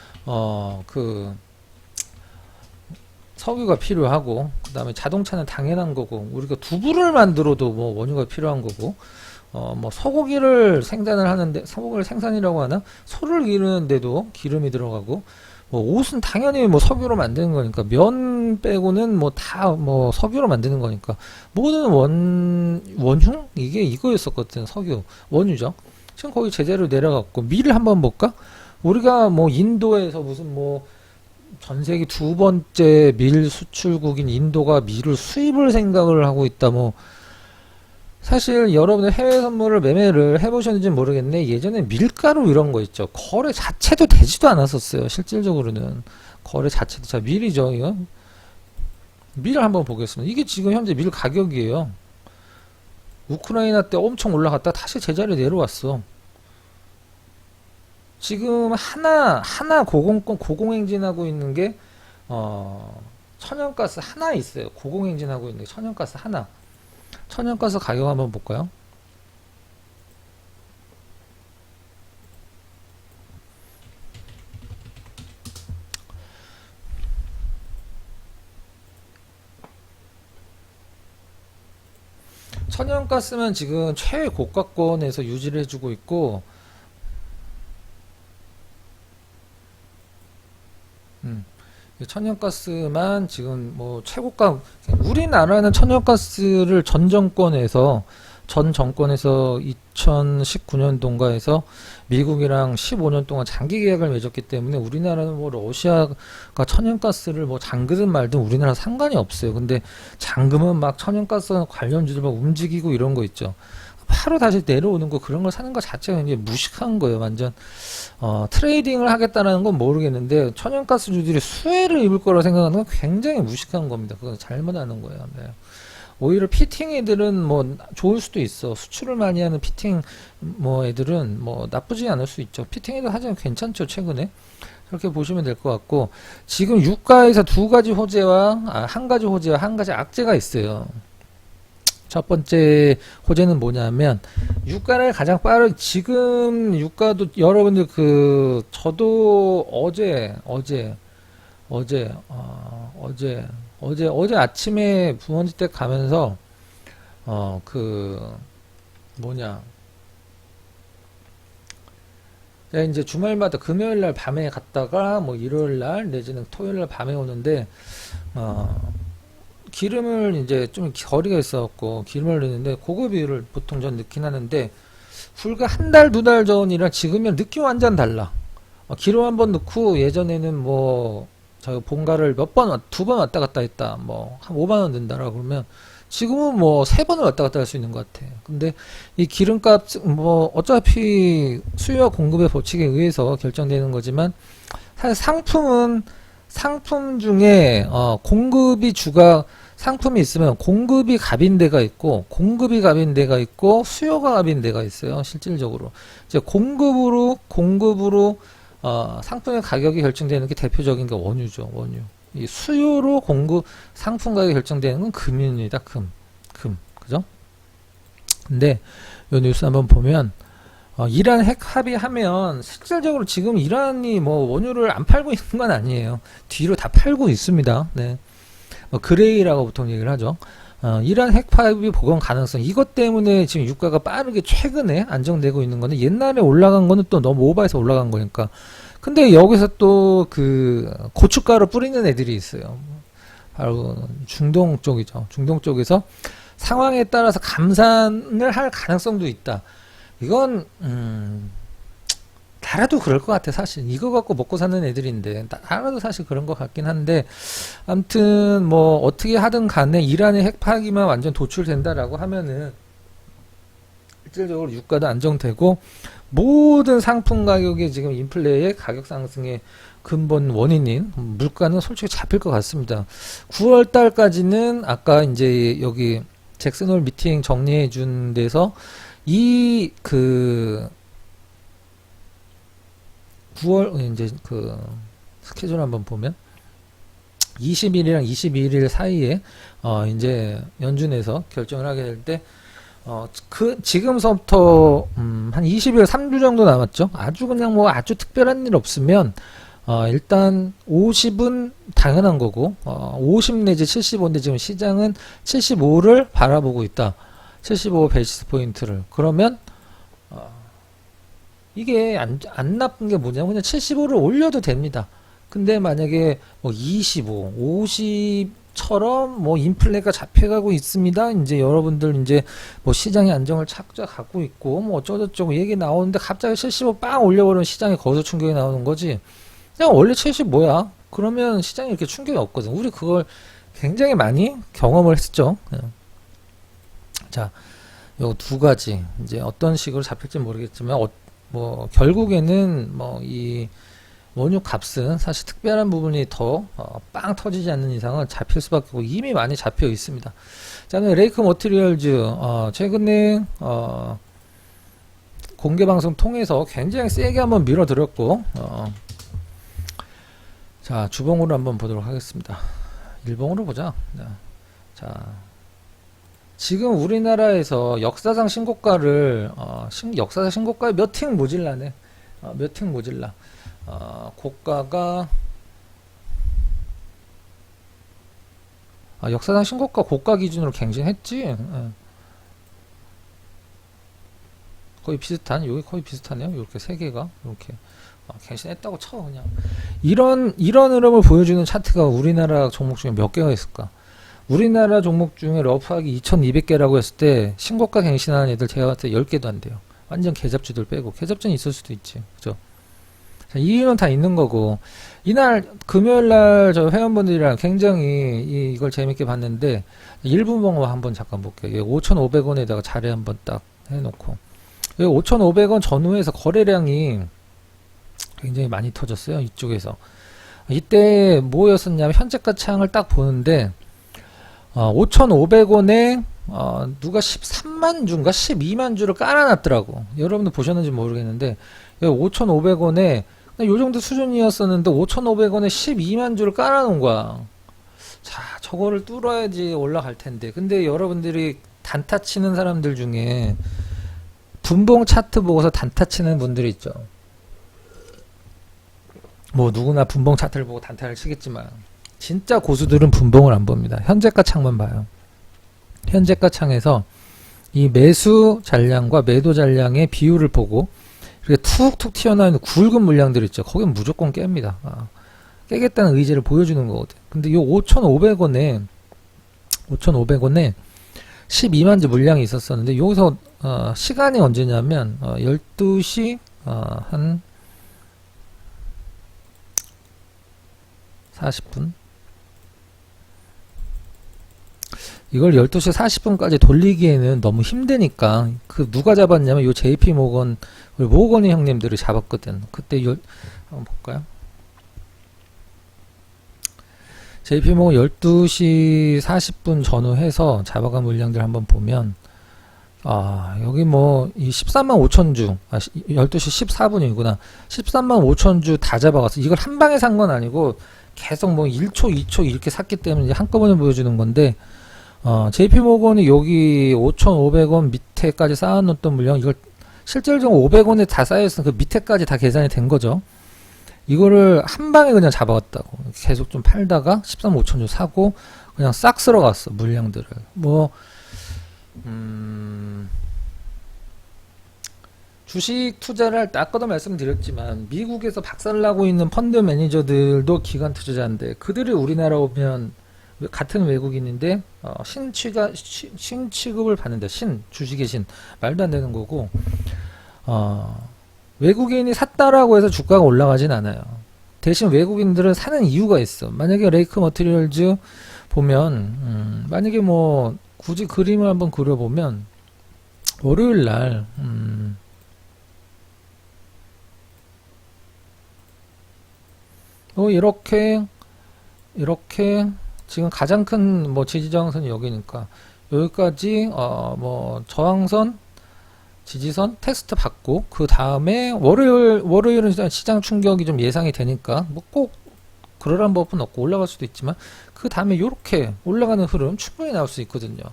석유가 필요하고 그다음에 자동차는 당연한 거고 우리가 두부를 만들어도 뭐 원유가 필요한 거고 뭐 소고기를 생산을 하는데 소고기를 생산이라고 하나? 소를 기르는데도 기름이 들어가고 뭐 옷은 당연히 뭐 석유로 만드는 거니까 면 빼고는 뭐 다 뭐 석유로 만드는 거니까 모든 원흉 이게 이거였었거든. 석유 원유죠. 지금 거기 제재로 내려갔고 밀을 한번 볼까? 우리가 뭐 인도에서 무슨 뭐 전 세계 두 번째 밀 수출국인 인도가 밀을 수입을 생각을 하고 있다. 뭐 사실 여러분들 해외 선물을 매매를 해보셨는지 모르겠네. 예전에 밀가루 이런 거 있죠. 거래 자체도 되지도 않았었어요. 실질적으로는 거래 자체도 자 밀이죠. 이거 밀을 한번 보겠습니다. 이게 지금 현재 밀 가격이에요. 우크라이나 때 엄청 올라갔다 다시 제자리에 내려왔어. 지금 하나 고공행진하고 있는 게 천연가스 하나 있어요. 고공행진하고 있는 게 천연가스 하나. 천연가스 가격 한번 볼까요? 천연가스만 지금 최고가권에서 유지를 해주고 있고, 천연가스만 지금 뭐 최고가, 우리나라는 천연가스를 전 정권에서 2019년도인가 해서 미국이랑 15년 동안 장기 계약을 맺었기 때문에 우리나라는 뭐 러시아가 천연가스를 뭐 잠그든 말든 우리나라 상관이 없어요. 근데 잠그면 막 천연가스 관련주들 막 움직이고 이런 거 있죠. 바로 다시 내려오는 거, 그런 걸 사는 것 자체가 이제 무식한 거예요. 완전 트레이딩을 하겠다는 건 모르겠는데 천연가스주들이 수혜를 입을 거라 생각하는 건 굉장히 무식한 겁니다. 그건 잘못하는 거예요. 네. 오히려 피팅 애들은 뭐 좋을 수도 있어. 수출을 많이 하는 피팅 뭐 애들은 뭐 나쁘지 않을 수 있죠. 피팅 애들 하지만 괜찮죠, 최근에. 그렇게 보시면 될 것 같고, 지금 유가에서 한 가지 호재와 한 가지 악재가 있어요. 첫 번째 호재는 뭐냐면, 유가를 가장 지금 유가도 여러분들 저도 어제 아침에 부모님 댁 가면서, 제가 이제 주말마다 금요일 날 밤에 갔다가 뭐 일요일 날 내지는 토요일 날 밤에 오는데, 기름을 이제 좀 거리가 있어갖고 기름을 넣는데 고급유를 보통 전 넣긴 하는데, 불과 한 달, 두 달 전이랑 지금이랑 느낌 완전 달라. 기름 한번 넣고 예전에는 뭐 저 본가를 두 번 왔다 갔다 했다. 뭐 한 5만 원 든다라고 그러면 지금은 뭐 3번을 왔다 갔다 할 수 있는 것 같아. 근데 이 기름값 뭐 어차피 수요와 공급의 법칙에 의해서 결정되는 거지만, 사실 상품 중에 상품이 있으면 공급이 갑인 데가 있고 수요가 갑인 데가 있어요. 실질적으로 이제 공급으로 상품의 가격이 결정되는 게 대표적인 게 원유죠. 원유. 이 수요로 상품 가격이 결정되는 건 금입니다. 금. 그죠? 근데 요 뉴스 한번 보면, 이란 핵 합의하면 실질적으로 지금 이란이 뭐 원유를 안 팔고 있는 건 아니에요. 뒤로 다 팔고 있습니다. 네. 그레이라고 보통 얘기를 하죠. 이란 핵 합의 복원 가능성, 이것 때문에 지금 유가가 빠르게 최근에 안정되고 있는 건데, 옛날에 올라간 거는 또 너무 오버해서 올라간 거니까. 근데 여기서 또 고춧가루 뿌리는 애들이 있어요. 바로 중동 쪽이죠. 중동 쪽에서 상황에 따라서 감산을 할 가능성도 있다. 이건 나라도 그럴 것 같아. 사실 이거 갖고 먹고 사는 애들인데 나라도 사실 그런 것 같긴 한데, 아무튼 뭐 어떻게 하든 간에 이란의 핵 파기만 완전 도출된다라고 하면은 실질적으로 유가도 안정되고, 모든 상품 가격이 지금 인플레의 가격 상승의 근본 원인인 물가는 솔직히 잡힐 것 같습니다. 9월 달까지는 아까 이제 여기 잭슨홀 미팅 정리해 준 데서 9월 이제 스케줄 한번 보면 20일이랑 22일 사이에 이제 연준에서 결정을 하게 될 때, 지금서부터 한 20일 3주 정도 남았죠. 아주 그냥 뭐 아주 특별한 일 없으면 일단 50은 당연한 거고, 50 내지 75인데 지금 시장은 75를 바라보고 있다. 75 베이시스 포인트를. 그러면 이게 안 나쁜 게 뭐냐면 그냥 75를 올려도 됩니다. 근데 만약에 뭐 25, 50처럼 뭐 인플레가 잡혀가고 있습니다. 이제 여러분들 이제 뭐 시장의 안정을 찾아가고 있고 뭐 어쩌고저쩌고 얘기 나오는데 갑자기 75 빵 올려버리면 시장에 거기서 충격이 나오는 거지. 그냥 원래 75야. 그러면 시장에 이렇게 충격이 없거든. 우리 그걸 굉장히 많이 경험을 했죠. 자, 요 두 가지 이제 어떤 식으로 잡힐지 모르겠지만 뭐 결국에는 뭐 이 원유 값은 사실 특별한 부분이 더 빵 터지지 않는 이상은 잡힐 수밖에 없고 이미 많이 잡혀 있습니다. 자, 레이크 머티리얼즈 최근에 공개 방송 통해서 굉장히 세게 한번 밀어드렸고, 자, 주봉으로 한번 보도록 하겠습니다. 일봉으로 보자. 자, 지금 우리나라에서 역사상 신고가를, 역사상 신고가에 몇 팅 모질라네. 몇 팅 모질라. 고가가, 역사상 신고가 고가 기준으로 갱신했지. 거의 비슷한, 여기 거의 비슷하네요. 이렇게 세 개가 이렇게 갱신했다고 쳐. 그냥 이런 흐름을 보여주는 차트가 우리나라 종목 중에 몇 개가 있을까? 우리나라 종목 중에 러프하게 2200개라고 했을 때 신고가 갱신하는 애들 제가 봤을 때 10개도 안 돼요. 완전 개잡주들 빼고. 개잡주는 있을 수도 있지, 그죠? 자, 이유는 다 있는 거고, 이날 금요일날 저 회원분들이랑 굉장히 이걸 재밌게 봤는데, 1분 봉어 한번 잠깐 볼게요. 5,500원에다가 자리 한번 딱 해놓고, 5,500원 전후에서 거래량이 굉장히 많이 터졌어요. 이쪽에서. 이때 뭐였었냐면 현재가 창을 딱 보는데 5,500원에 누가 13만 주인가 12만 주를 깔아놨더라고. 여러분들 보셨는지 모르겠는데 5,500원에 요 정도 수준이었었는데 5,500원에 12만 주를 깔아놓은 거야. 자, 저거를 뚫어야지 올라갈 텐데. 근데 여러분들이 단타 치는 사람들 중에 분봉 차트 보고서 단타 치는 분들이 있죠. 뭐 누구나 분봉 차트를 보고 단타를 치겠지만 진짜 고수들은 분봉을 안 봅니다. 현재가 창만 봐요. 현재가 창에서 이 매수 잔량과 매도 잔량의 비율을 보고 이렇게 툭툭 튀어나오는 굵은 물량들 있죠. 거긴 무조건 깹니다. 깨겠다는 의지를 보여주는 거거든. 근데 요 5,500원에 12만 주 물량이 있었었는데 여기서 시간이 언제냐면 12시 한 40분 이걸 12시 40분까지 돌리기에는 너무 힘드니까 그 누가 잡았냐면 요 JP 모건이 형님들이 잡았거든. 그때 한번 볼까요? JP 모건 12시 40분 전후 해서 잡아간 물량들 한번 보면 여기 뭐 이 13만 5천 주 12시 14분이구나. 13만 5천 주 다 잡아갔어. 이걸 한 방에 산 건 아니고 계속 뭐 1초 2초 이렇게 샀기 때문에 한꺼번에 보여주는 건데 JP모건이 여기 5,500원 밑에까지 쌓아놓던 물량 이걸 실질적으로 500원에 다 쌓여있으면 그 밑에까지 다 계산이 된 거죠. 이거를 한 방에 그냥 잡아갔다고. 계속 좀 팔다가 13만 5천 주 사고 그냥 싹 쓸어갔어 물량들을. 뭐 주식 투자를 할 때 아까도 말씀드렸지만 미국에서 박살나고 있는 펀드 매니저들도 기관 투자자인데 그들이 우리나라 오면 같은 외국인인데 신취급을 받는데 주식의 신 말도 안 되는 거고 외국인이 샀다라고 해서 주가가 올라가진 않아요. 대신 외국인들은 사는 이유가 있어. 만약에 레이크 머티리얼즈 보면 만약에 뭐 굳이 그림을 한번 그려보면 월요일날 이렇게 지금 가장 큰 뭐 지지저항선이 여기니까 여기까지 뭐 저항선 지지선 테스트 받고 그 다음에 월요일은 시장 충격이 좀 예상이 되니까 뭐 꼭 그러란 법은 없고 올라갈 수도 있지만 그 다음에 이렇게 올라가는 흐름 충분히 나올 수 있거든요.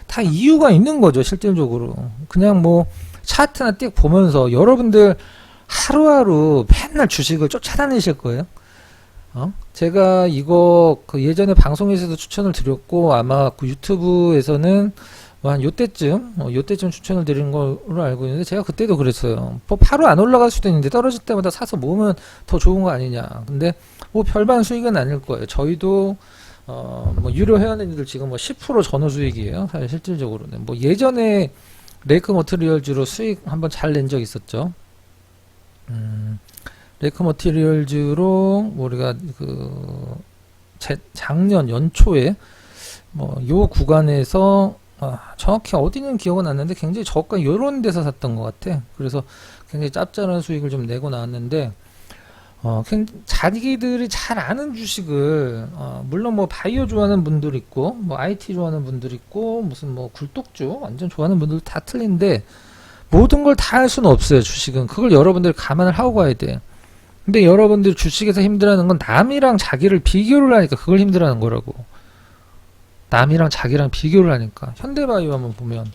다 이유가 있는 거죠. 실질적으로 그냥 뭐 차트나 띡 보면서 여러분들 하루하루 맨날 주식을 쫓아다니실 거예요. 제가 이거 그 예전에 방송에서도 추천을 드렸고 아마 그 유튜브에서는 뭐 한 요때쯤 추천을 드린 걸로 알고 있는데 제가 그때도 그랬어요. 뭐 바로 안 올라갈 수도 있는데 떨어질 때마다 사서 모으면 더 좋은 거 아니냐. 근데 뭐 별반 수익은 아닐 거예요. 저희도 뭐 유료 회원님들 지금 뭐 10% 전후 수익이에요. 사실 실질적으로는 뭐 예전에 레이크 머티리얼즈로 수익 한번 잘 낸 적 있었죠. 레이크 머티리얼즈로 우리가 그 작년 연초에 뭐 요 구간에서 정확히 어디는 기억은 안 나는데 굉장히 저가 요런 데서 샀던 것 같아. 그래서 굉장히 짭짤한 수익을 좀 내고 나왔는데 자기들이 잘 아는 주식을 물론 뭐 바이오 좋아하는 분들 있고 뭐 IT 좋아하는 분들 있고 무슨 뭐 굴독주 완전 좋아하는 분들 다 틀린데 모든 걸 다 할 수는 없어요. 주식은 그걸 여러분들이 감안을 하고 가야 돼. 근데 여러분들 주식에서 힘들어하는 건 남이랑 자기를 비교를 하니까 그걸 힘들어하는 거라고. 남이랑 자기랑 비교를 하니까. 현대바이오 한번 보면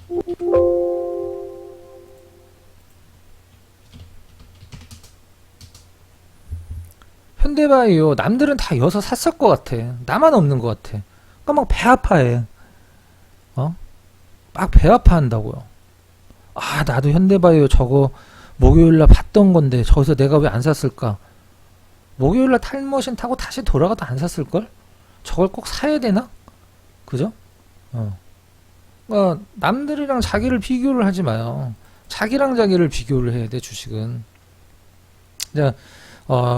현대바이오 남들은 다 여서 샀을 것 같아. 나만 없는 것 같아. 그러니까 막 배 아파해. 어? 막 배 아파한다고요. 아, 나도 현대바이오 저거 목요일날 봤던 건데 저기서 내가 왜 안 샀을까? 목요일날 타임머신 타고 다시 돌아가도 안 샀을걸? 저걸 꼭 사야 되나? 그죠? 그러니까 남들이랑 자기를 비교를 하지 마요. 자기랑 자기를 비교를 해야 돼, 주식은. 자,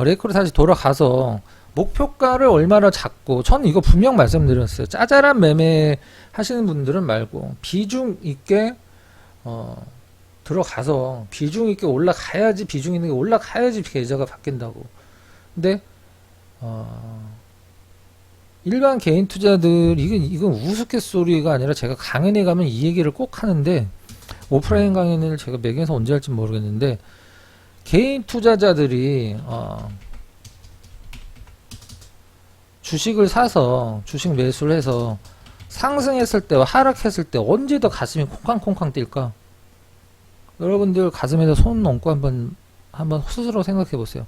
레이크로 다시 돌아가서 목표가를 얼마나 잡고, 저는 이거 분명 말씀드렸어요. 짜잘한 매매 하시는 분들은 말고 비중 있게 들어가서 비중 있게 올라가야지, 비중 있는 게 올라가야지 계좌가 바뀐다고. 근데 일반 개인 투자들, 이건 우스갯소리가 아니라 제가 강연에 가면 이 얘기를 꼭 하는데, 오프라인 강연을 제가 매개에서 언제 할지 모르겠는데, 개인 투자자들이 주식을 사서 주식 매수를 해서 상승했을 때와 하락했을 때 언제 더 가슴이 콩쾅콩쾅 뛸까? 여러분들 가슴에다 손 얹고 한번 스스로 생각해 보세요.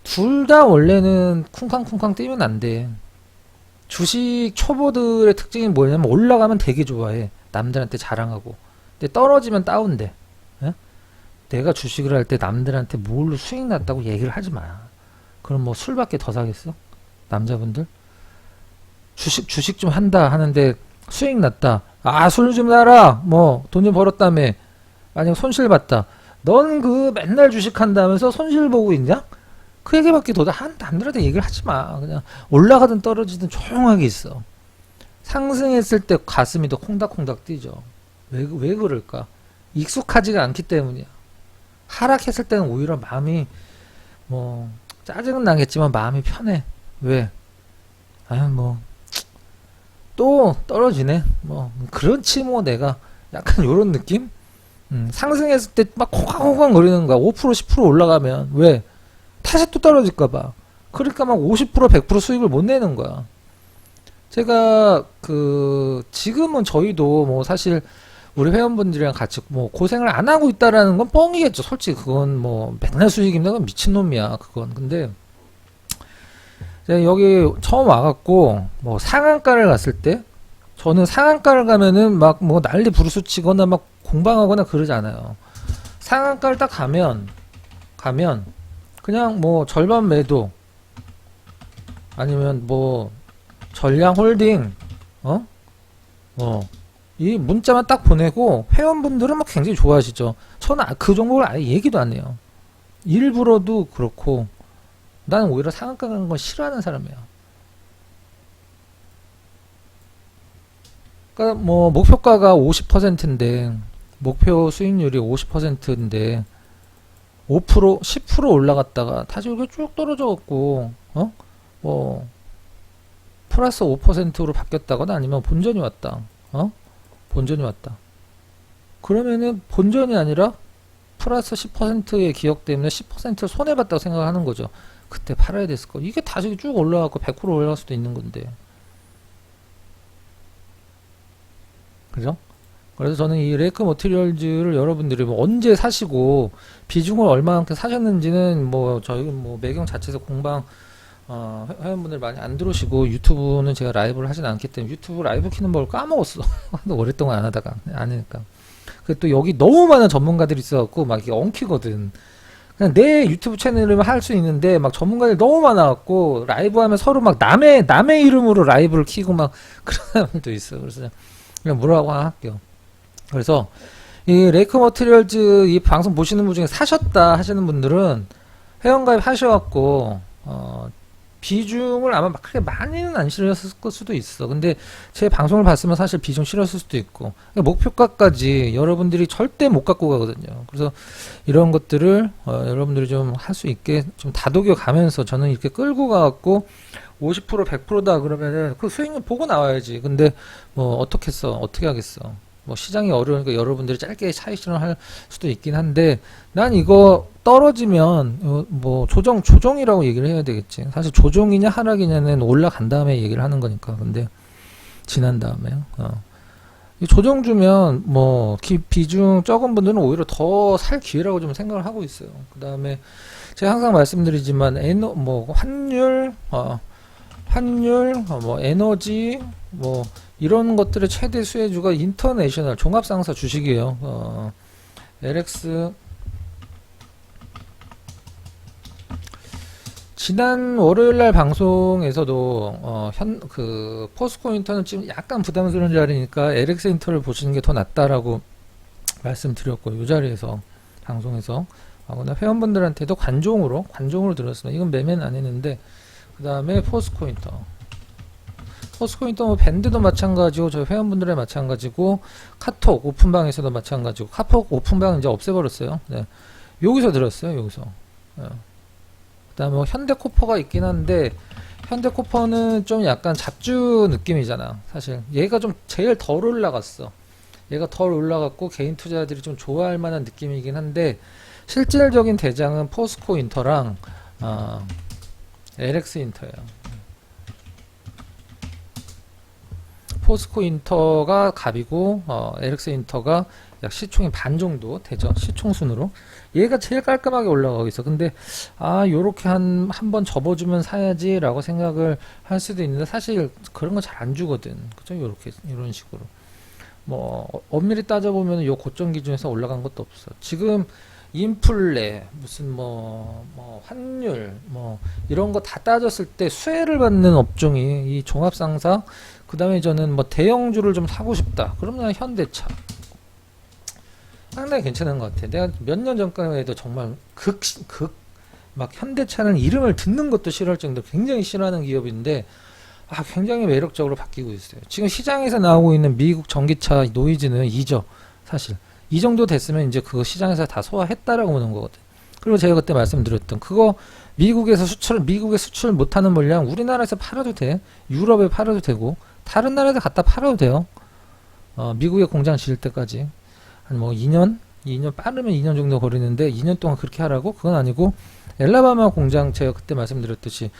둘 다 원래는 쿵쾅쿵쾅 뛰면 안 돼. 주식 초보들의 특징이 뭐냐면 올라가면 되게 좋아해. 남들한테 자랑하고. 근데 떨어지면 다운돼. 예? 내가 주식을 할 때 남들한테 뭘로 수익 났다고 얘기를 하지 마. 그럼 뭐 술밖에 더 사겠어? 남자분들? 주식 좀 한다 하는데 수익 났다. 아, 술 좀 사라. 뭐 돈 좀 벌었다며. 만약 손실 봤다. 넌 그 맨날 주식 한다면서 손실 보고 있냐? 그 얘기밖에 더 남들한테 얘기를 하지 마. 그냥 올라가든 떨어지든 조용하게 있어. 상승했을 때 가슴이 더 콩닥콩닥 뛰죠. 왜 그럴까? 익숙하지가 않기 때문이야. 하락했을 때는 오히려 마음이 뭐 짜증은 나겠지만 마음이 편해. 왜? 아유 뭐 또 떨어지네. 뭐 그렇지 뭐 내가 약간 요런 느낌? 상승했을 때 막 콩콩콩 거리는 거야. 5% 10% 올라가면 왜? 다시 또 떨어질까봐. 그러니까 막 50% 100% 수익을 못 내는 거야. 제가 지금은 저희도 뭐 사실 우리 회원분들이랑 같이 뭐 고생을 안 하고 있다라는 건 뻥이겠죠. 솔직히 그건 뭐 맨날 수익입니다. 그건 미친놈이야. 그건. 근데 제가 여기 처음 와갖고 뭐 상한가를 갔을 때 저는 상한가를 가면은 막 뭐 난리 부르스 치거나 막 공방하거나 그러지 않아요. 상한가를 딱 가면 그냥 뭐 절반 매도 아니면 뭐 전량 홀딩 이 문자만 딱 보내고 회원분들은 막 굉장히 좋아하시죠. 저는 그 종목을 아예 얘기도 안 해요. 일부러도 그렇고 나는 오히려 상한가 가는 건 싫어하는 사람이야. 그러니까 뭐 목표가가 50%인데 목표 수익률이 50%인데 5% 10% 올라갔다가 다시 이렇게 쭉 떨어져 갖고 뭐 플러스 5%로 바뀌었다거나 아니면 본전이 왔다. 본전이 왔다. 그러면은 본전이 아니라 플러스 10%의 기억 때문에 10%를 손해봤다고 생각하는 거죠. 그때 팔아야 됐을 거. 이게 다시 쭉 올라가고 100% 올라갈 수도 있는 건데. 그죠? 그래서 저는 이 레이크 머티리얼즈를 여러분들이 뭐 언제 사시고 비중을 얼마만큼 사셨는지는 뭐 저희 뭐 매경 자체에서 공방 회원분들 많이 안 들어오시고 유튜브는 제가 라이브를 하진 않기 때문에 유튜브 라이브 키는 걸 까먹었어. 오랫동안 안 하다가 안 하니까. 또 여기 너무 많은 전문가들이 있어갖고 막 이게 엉키거든. 그냥 내 유튜브 채널을 할 수 있는데 막 전문가들이 너무 많아갖고 라이브 하면 서로 막 남의 이름으로 라이브를 키고 막 그런 사람들도 있어. 그래서 그냥 뭐라고 할게요. 그래서 이 레이크 머티리얼즈 이 방송 보시는 분 중에 사셨다 하시는 분들은 회원가입 하셔갖고 비중을 아마 그렇게 많이는 안 실었을 수도 있어. 근데 제 방송을 봤으면 사실 비중 실었을 수도 있고 그러니까 목표가까지 여러분들이 절대 못 갖고 가거든요. 그래서 이런 것들을 여러분들이 좀 할 수 있게 좀 다독여 가면서 저는 이렇게 끌고 가갖고 50% 100%다 그러면은 그 수익률 보고 나와야지. 근데 뭐 어떻게 하겠어. 뭐 시장이 어려우니까 여러분들이 짧게 차익 실현할 수도 있긴 한데, 난 이거 떨어지면 뭐 조정이라고 얘기를 해야 되겠지. 사실 조정이냐 하락이냐는 올라간 다음에 얘기를 하는 거니까. 근데 지난 다음에 이 조정 주면 뭐 비중 적은 분들은 오히려 더 살 기회라고 좀 생각을 하고 있어요. 그 다음에 제가 항상 말씀드리지만 뭐 환율, 뭐 에너지, 뭐 이런 것들의 최대 수혜주가 인터내셔널 종합상사 주식이에요. LX 지난 월요일날 방송에서도 포스코 인터는 지금 약간 부담스러운 자리니까 LX 인터를 보시는 게 더 낫다라고 말씀드렸고, 이 자리에서 방송에서 회원분들한테도 관종으로 들었습니다. 이건 매매는 안 했는데, 그 다음에 포스코 인터 뭐 밴드도 마찬가지고 저희 회원분들의 마찬가지고 카톡 오픈방에서도 마찬가지고, 카톡 오픈방 이제 없애버렸어요. 네. 여기서 들었어요. 여기서. 네. 그 다음에 뭐 현대코퍼가 있긴 한데, 현대코퍼는 좀 약간 잡주 느낌이잖아. 사실 얘가 좀 제일 덜 올라갔어. 얘가 덜 올라갔고 개인 투자자들이 좀 좋아할 만한 느낌이긴 한데, 실질적인 대장은 포스코 인터랑 LX 인터예요. 포스코 인터가 갑이고 LX 인터가 약 시총의 반 정도 되죠. 시총순으로 얘가 제일 깔끔하게 올라가고 있어. 근데 요렇게 한 번 접어주면 사야지 라고 생각을 할 수도 있는데, 사실 그런 거 잘 안 주거든. 그죠? 요렇게 이런 식으로 뭐 엄밀히 따져보면 요 고점 기준에서 올라간 것도 없어. 지금 인플레 무슨 뭐 환율 뭐 이런 거 다 따졌을 때 수혜를 받는 업종이 이 종합상사. 그 다음에 저는 뭐 대형주를 좀 사고 싶다 그러면 현대차 상당히 괜찮은 것 같아. 내가 몇 년 전까지만 해도 정말 막 현대차는 이름을 듣는 것도 싫어할 정도로 굉장히 싫어하는 기업인데, 굉장히 매력적으로 바뀌고 있어요. 지금 시장에서 나오고 있는 미국 전기차 노이즈는 이죠. 사실 이 정도 됐으면 이제 그거 시장에서 다 소화했다라고 보는 거거든. 그리고 제가 그때 말씀드렸던 그거 미국에 수출 못하는 물량 우리나라에서 팔아도 돼. 유럽에 팔아도 되고 다른 나라에서 갖다 팔아도 돼요. 미국에 공장 지을 때까지 한 뭐 2년 빠르면 2년 정도 걸리는데, 2년 동안 그렇게 하라고? 그건 아니고, 엘라바마 공장 제가 그때 말씀드렸듯이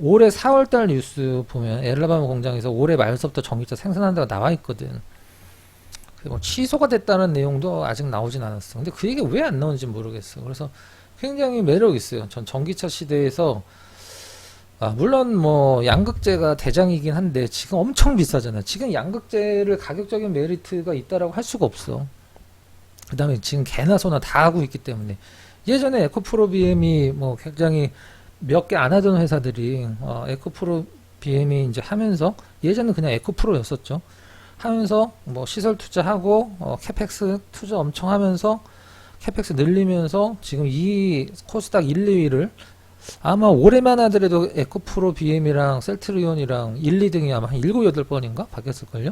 올해 4월달 뉴스 보면 엘라바마 공장에서 올해 말서부터 전기차 생산한다고 나와 있거든. 그리고 취소가 됐다는 내용도 아직 나오진 않았어. 근데 그 얘기가 왜 안 나오는지 모르겠어. 그래서 굉장히 매력 있어요. 전 전기차 시대에서 물론 뭐 양극재가 대장이긴 한데 지금 엄청 비싸잖아. 지금 양극재를 가격적인 메리트가 있다라고 할 수가 없어. 그 다음에 지금 개나 소나 다 하고 있기 때문에. 예전에 에코프로 BM이 뭐 굉장히 몇 개 안 하던 회사들이 에코프로 BM이 이제 하면서, 예전에 그냥 에코프로였었죠. 하면서 뭐 시설 투자하고 캐펙스 투자 엄청 하면서 캐펙스 늘리면서 지금 이 코스닥 1, 2위를 아마 올해만 하더라도 에코프로 BM이랑 셀트리온이랑 1, 2등이 아마 한 7, 8번인가 바뀌었을걸요?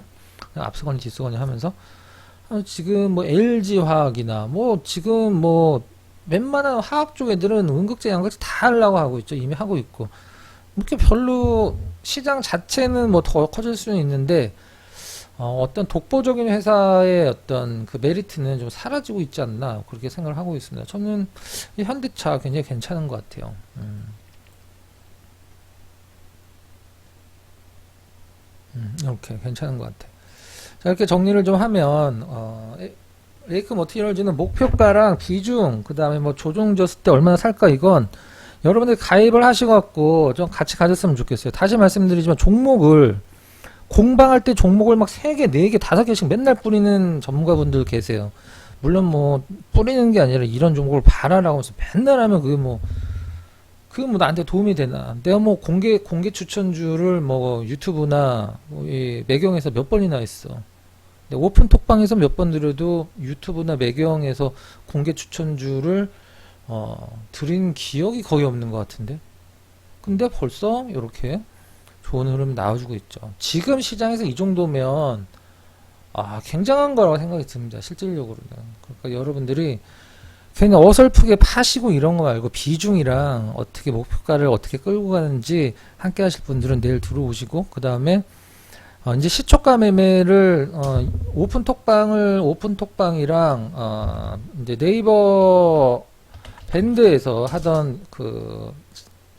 앞서거니 뒤서거니 하면서 지금 뭐 LG화학이나 뭐 지금 뭐 웬만한 화학 쪽 애들은 음극재, 양극재 다 하려고 하고 있죠. 이미 하고 있고. 이렇게 별로 시장 자체는 뭐 더 커질 수는 있는데 어떤 독보적인 회사의 어떤 그 메리트는 좀 사라지고 있지 않나, 그렇게 생각을 하고 있습니다. 저는 이 현대차 굉장히 괜찮은 것 같아요. 이렇게 괜찮은 것 같아요. 자, 이렇게 정리를 좀 하면 레이크 머티리얼즈는 목표가랑 비중, 그 다음에 뭐 조정졌을 때 얼마나 살까, 이건 여러분들 가입을 하시갖고 좀 같이 가졌으면 좋겠어요. 다시 말씀드리지만 종목을 공방할 때 종목을 막 3개, 4개, 5개씩 맨날 뿌리는 전문가분들 계세요. 물론 뭐 뿌리는 게 아니라 이런 종목을 봐라라고 해서 맨날 하면 그게 뭐 나한테 도움이 되나. 내가 뭐 공개 추천주를 뭐 유튜브나 이 매경에서 몇 번이나 했어. 오픈 톡방에서 몇 번 드려도 유튜브나 매경에서 공개 추천주를 드린 기억이 거의 없는 것 같은데. 근데 벌써 이렇게 좋은 흐름 나와주고 있죠. 지금 시장에서 이 정도면 굉장한 거라고 생각이 듭니다. 실질적으로는. 그러니까 여러분들이 그냥 어설프게 파시고 이런 거 말고 비중이랑 어떻게 목표가를 어떻게 끌고 가는지 함께 하실 분들은 내일 들어오시고, 그 다음에 이제 시초가 매매를 오픈톡방이랑 이제 네이버 밴드에서 하던 그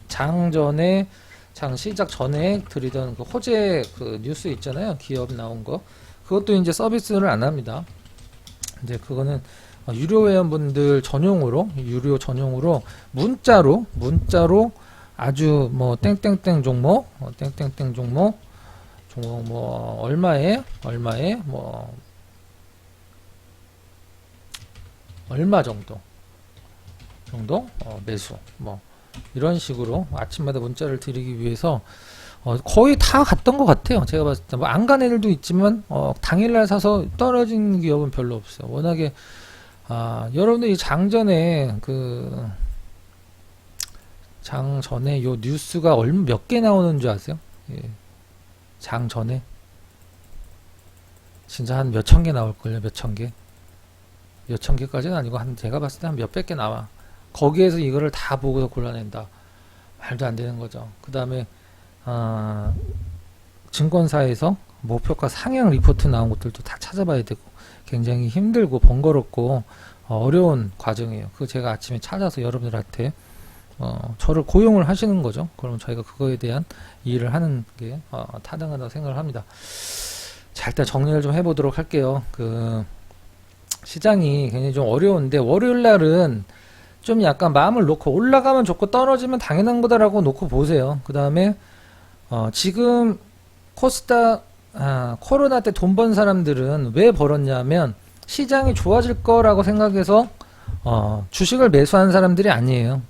장전에 장 시작 전에 드리던 그 호재 그 뉴스 있잖아요. 기업 나온 거. 그것도 이제 서비스를 안 합니다. 이제 그거는 유료 회원분들 전용으로 유료 전용으로 문자로 아주 뭐 땡땡땡 종목 땡땡땡 종목 뭐 얼마에 뭐 얼마 정도 매수 뭐 이런 식으로 아침마다 문자를 드리기 위해서 거의 다 갔던 것 같아요. 제가 봤을 때 뭐 안 간 애들도 있지만 당일날 사서 떨어진 기업은 별로 없어요. 워낙에 여러분들 이 장전에 그 장전에 요 뉴스가 몇 개 나오는 줄 아세요? 예. 장전에 진짜 한 몇천 개 나올걸요. 몇천 개까지는 아니고 제가 봤을 때 한 몇백 개 나와. 거기에서 이거를 다 보고서 골라낸다. 말도 안 되는 거죠. 그 다음에 증권사에서 목표가 상향 리포트 나온 것들도 다 찾아봐야 되고 굉장히 힘들고 번거롭고 어려운 과정이에요. 그거 제가 아침에 찾아서 여러분들한테 저를 고용을 하시는 거죠. 그럼 저희가 그거에 대한 일을 하는 게 타당하다고 생각을 합니다. 자, 일단 정리를 좀 해보도록 할게요. 그 시장이 굉장히 좀 어려운데 월요일 날은 좀 약간 마음을 놓고 올라가면 좋고 떨어지면 당연한 거다라고 놓고 보세요. 그 다음에 지금 코로나 때 돈 번 사람들은 왜 벌었냐면 시장이 좋아질 거라고 생각해서 주식을 매수한 사람들이 아니에요.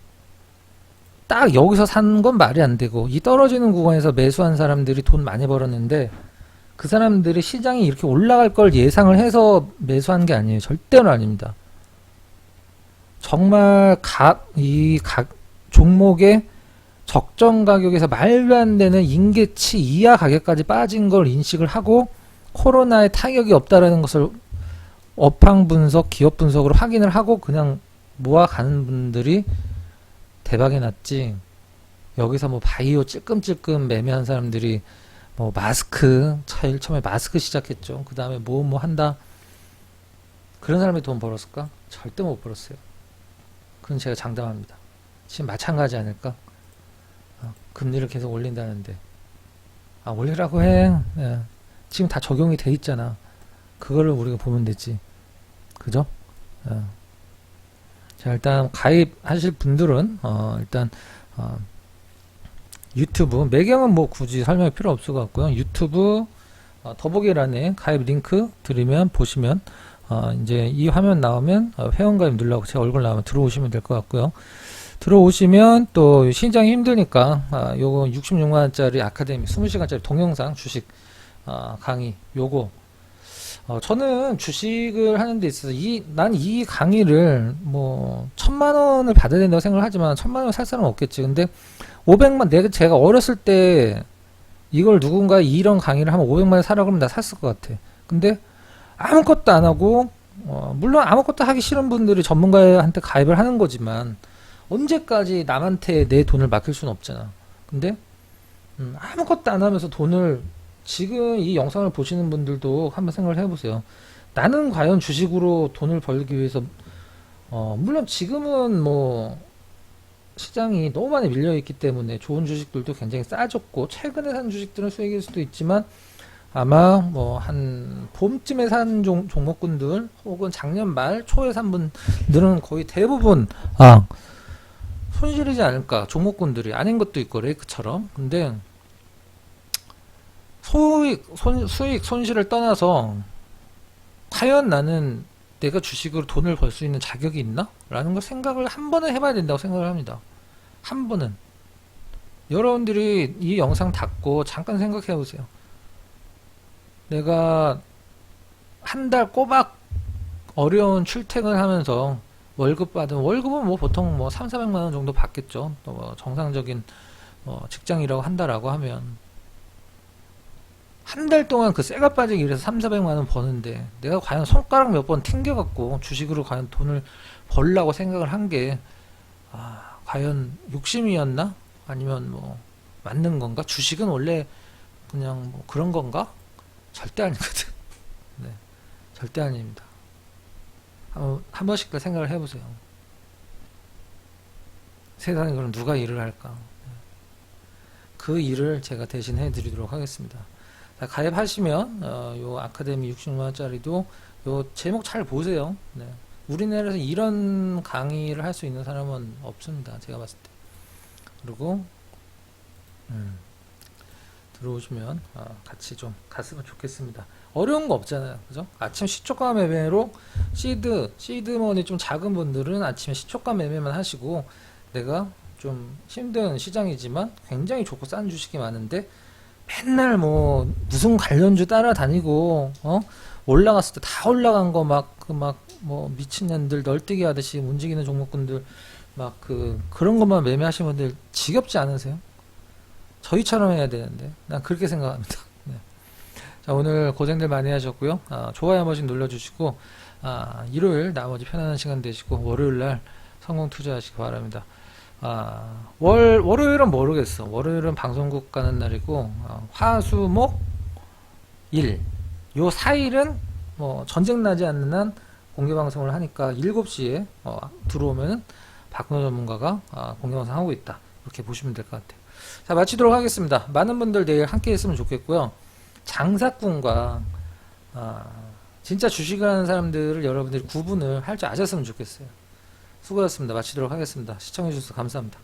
딱 여기서 산 건 말이 안 되고 이 떨어지는 구간에서 매수한 사람들이 돈 많이 벌었는데 그 사람들이 시장이 이렇게 올라갈 걸 예상을 해서 매수한 게 아니에요. 절대로 아닙니다. 정말 각 종목의 적정 가격에서 말도 안 되는 임계치 이하 가격까지 빠진 걸 인식을 하고 코로나에 타격이 없다라는 것을 업황 분석, 기업 분석으로 확인을 하고 그냥 모아가는 분들이 대박이 났지. 여기서 뭐 바이오 찔끔찔끔 매매한 사람들이 뭐 마스크 제일 처음에 마스크 시작했죠. 그 다음에 뭐 한다. 그런 사람이 돈 벌었을까? 절대 못 벌었어요. 그건 제가 장담합니다. 지금 마찬가지 아닐까? 금리를 계속 올린다는데 올리라고 해. 예. 지금 다 적용이 돼 있잖아. 그거를 우리가 보면 되지. 그죠? 예. 자, 일단 가입하실 분들은 일단 유튜브 매경은 뭐 굳이 설명이 필요 없을 것 같고요. 유튜브 더보기란에 가입 링크 드리면 보시면 이제 이 화면 나오면 회원가입 눌러고 제 얼굴 나오면 들어오시면 될 것 같고요. 들어오시면 또 신장이 힘드니까 요거 66만원짜리 아카데미 20시간짜리 동영상 주식 강의 요거 저는 주식을 하는 데 있어서 난 이 강의를 뭐 1000만원을 받아야 된다고 생각을 하지만 1000만원 살 사람은 없겠지. 근데 500만 제가 어렸을 때 이걸 누군가 이런 강의를 하면 500만원 사라고 그러면 나 샀을 것 같아. 근데 아무것도 안 하고 물론 아무것도 하기 싫은 분들이 전문가한테 가입을 하는 거지만 언제까지 남한테 내 돈을 맡길 수는 없잖아. 근데 아무것도 안 하면서 돈을 지금 이 영상을 보시는 분들도 한번 생각을 해보세요. 나는 과연 주식으로 돈을 벌기 위해서 물론 지금은 뭐 시장이 너무 많이 밀려있기 때문에 좋은 주식들도 굉장히 싸졌고 최근에 산 주식들은 수익일 수도 있지만 아마 뭐 한 봄쯤에 산 종목군들 혹은 작년 말 초에 산 분들은 거의 대부분 손실이지 않을까. 종목군들이 아닌 것도 있고 레이크처럼. 근데 수익 손실을 떠나서 과연 나는 내가 주식으로 돈을 벌 수 있는 자격이 있나? 라는 걸 생각을 한 번은 해봐야 된다고 생각을 합니다. 한 번은. 여러분들이 이 영상 닫고 잠깐 생각해 보세요. 내가 한 달 꼬박 어려운 출퇴근 하면서 월급 받은 월급은 뭐 보통 뭐 3,400만원 정도 받겠죠. 또 뭐 정상적인 직장이라고 한다라고 하면 한 달 동안 그 쇠가 빠지기 일해서 3,400만원 버는데 내가 과연 손가락 몇 번 튕겨갖고 주식으로 과연 돈을 벌라고 생각을 한 게 과연 욕심이었나? 아니면 뭐 맞는 건가? 주식은 원래 그냥 뭐 그런 건가? 절대 아니거든. 네, 절대 아닙니다. 한 번씩 더 생각을 해보세요. 세상에 그럼 누가 일을 할까? 그 일을 제가 대신 해드리도록 하겠습니다. 자, 가입하시면 요 아카데미 60만원짜리도 요 제목 잘 보세요. 네. 우리나라에서 이런 강의를 할 수 있는 사람은 없습니다. 제가 봤을 때. 그리고 들어오시면 같이 좀 갔으면 좋겠습니다. 어려운 거 없잖아요. 그죠? 아침 시초가 매매로 시드머니 좀 작은 분들은 아침에 시초가 매매만 하시고, 내가 좀 힘든 시장이지만 굉장히 좋고 싼 주식이 많은데 맨날 뭐 무슨 관련주 따라다니고 올라갔을 때 다 올라간 거 막 뭐 미친년들 널뛰기 하듯이 움직이는 종목군들 막 그런 것만 매매하시는 분들 지겹지 않으세요? 저희처럼 해야 되는데 난 그렇게 생각합니다. 네. 자, 오늘 고생들 많이 하셨고요. 좋아요 한 번씩 눌러주시고 일요일 나머지 편안한 시간 되시고 월요일날 성공 투자하시기 바랍니다. 월요일은 모르겠어. 월요일은 방송국 가는 날이고 화수목 일 요 4일은 뭐 전쟁 나지 않는 한 공개방송을 하니까 7시에 들어오면 박근호 전문가가 공개방송 하고 있다, 이렇게 보시면 될 것 같아요. 자, 마치도록 하겠습니다. 많은 분들 내일 함께 했으면 좋겠고요. 장사꾼과 진짜 주식을 하는 사람들을 여러분들이 구분을 할 줄 아셨으면 좋겠어요. 수고하셨습니다. 마치도록 하겠습니다. 시청해주셔서 감사합니다.